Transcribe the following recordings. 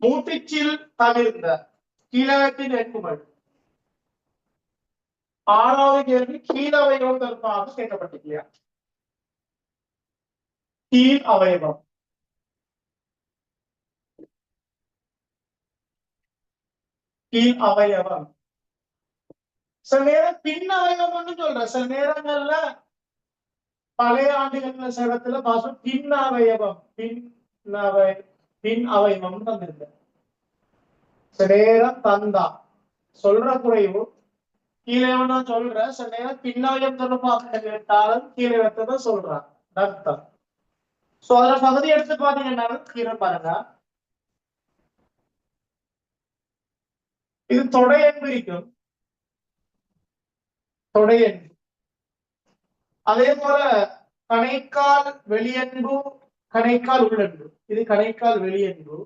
மூட்டிச்சில் தவிர்ந்த கீழகத்தின் எண்புகள். ஆறாவது கேள்வி கீழ் அவயவம் தொடர்பாக கேட்கப்பட்டிருக்கலையா? கீழ் அவயவம் கீழ் அவயவம் சில நேரம் பின் அவயவம்னு சொல்ற. சில நேரங்கள்ல பழைய ஆண்டுகள்ல சேவத்துல பாசம் பின் அவயவம் பின் அவயவம் தந்திருக்க. சில நேரம் தந்தா சொல்ற குறைவு கீழே சொல்ற. சில நேரம் பின்னவயம் தொடர்பாக கேட்டாலும் கீழே வைத்ததான் சொல்றான் அர்த்தம். சோ அதுல பகுதி எடுத்து பாத்தீங்கன்னா கீழே பாருங்க. இது தொடை என்பு இருக்கும். தொடை என்பு. அதே போல கணைக்கால் வெளியன்பு, கணைக்கால் உள்ளன்பு. இது கணைக்கால் வெளியன்பு,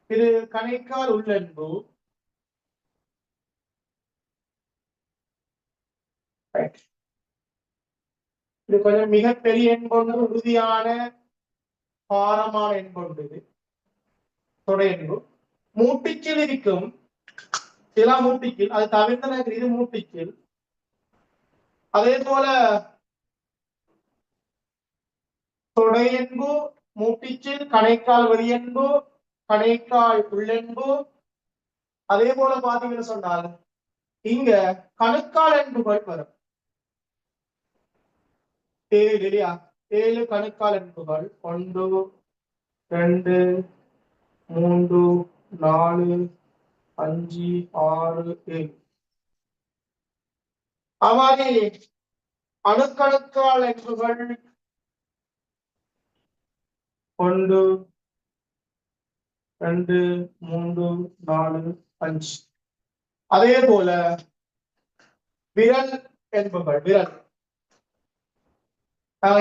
இது கணைக்கால் உள்ளன்பு. இது கொஞ்சம் மிகப்பெரிய என்பொன்று, உறுதியான பாரமான என்பொன்று. இது தொடை என்பு. மூட்டிச்சில் இருக்கும் சில மூட்டிச்சில், அது தவிர்த்த இது மூட்டிச்சில். அதே போல தொடை என்பு, மூட்டிச்சில், கணைக்கால் வெளியன்பு, கணைக்கால் உள்ளன்பு. அதே போல பாத்தீங்கன்னு சொன்னால் இங்க கணுக்கால் என்புகள் வரும். 7 இல்லையா? 7 கணுக்கால் என்புகள். 1 2 3 4 5 6 7. அவ்வாறு அணுக்கணுக்கால் என்புகள் 1 2 3 4 5. அதே போல விரல் என்புகள். விரல்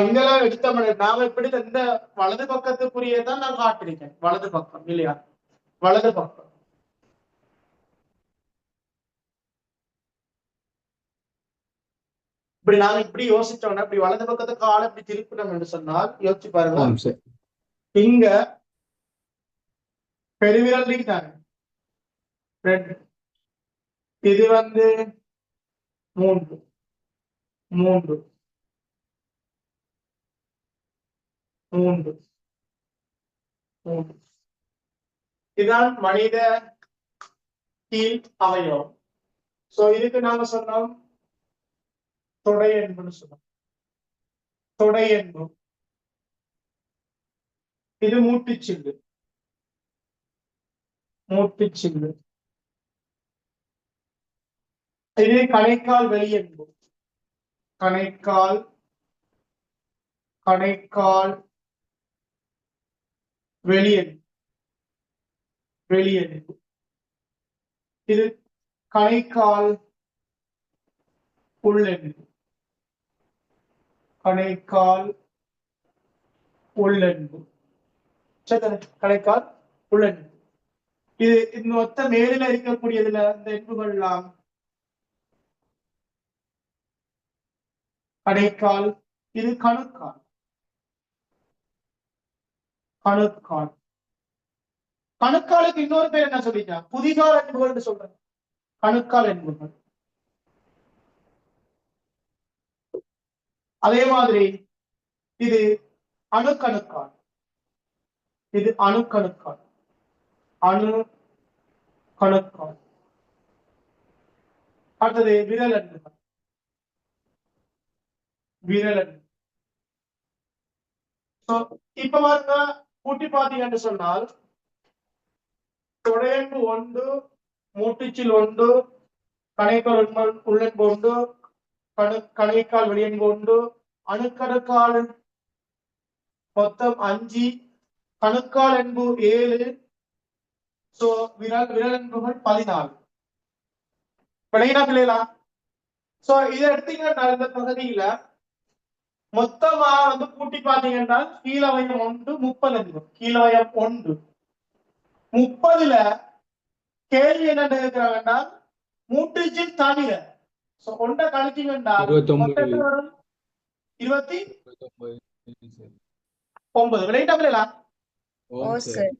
இங்கெல்லாம் எடுத்த நாம எப்படி இந்த வலது பக்கத்துக்குரியதான் நான் காட்டிருக்கேன். வலது பக்கம் இல்லையா? வலது பக்கம். இப்படி நாங்க இப்படி யோசிச்சோம்னா இப்படி வலது பக்கத்து காலை இப்படி திருப்பினோம் என்று சொன்னால் யோசிச்சு பாருங்க. இங்க பெருவிரல் தானே 2, இது 3 3 3 3. இதுதான் மனித கீழ் அவயவம். சோ இதுக்கு நாங்க சொன்னோம் தொடை என்புன்னு சொன்னோம். தொடை என்பு. இது மூட்டுச்சில்லு. மூட்டுச்சில்லு. இது கணைக்கால் வெளியன்பு. கணைக்கால் கணைக்கால் வெளியன்பு. வெளியன்பு. இது கணைக்கால் உள்ளன்பு. கணைக்கால் உள்ளன்பு. கணைக்கால் உள்ளன்பு. இது இந்த மொத்த மேலில் இருக்கக்கூடியதுல இந்த என்புகள் எல்லாம் கணைக்கால். இது கணுக்கால். கணுக்கால். கணுக்காலுக்கு இன்னொரு பேர் என்ன சொல்லிட்டா? புதிகால் என்புகள் சொல்றேன். கணுக்கால் என்புகள். அதே மாதிரி இது அணுக்கணுக்கால். இது அணுக்கணுக்கால். அணு கணுக்கால். அடுத்தது விரல் என்புகள். விரல் என்பு. இப்ப பாருங்க கூட்டி பாத்தீங்கன்னு சொன்னால் தொடையன்பு 1, மூட்டுச்சில் 1, கணைக்கால் உள்ளன்பு 1, கணைக்கால் வெளியன்பு 1, அணுக்கணுக்கால் மொத்தம் 5, கணுக்கால் என்பு 7. சோ விரல் என்புகள் 14. விளையாடா? சோ இதை எடுத்தீங்கன்னா இந்த பகுதியில மொத்தமா கூட்டி பாத்தீங்கன்னா கீழவயம் 1 30 இருக்கும். கீழவயம் 1 30ல கேள்வி என்ன இருக்கிறாங்கன்னா மூட்டுச்சில் தவிர. சோ ஒன்றை கழிச்சீங்கன்னா 29 விளையாடா? ஓ சார்.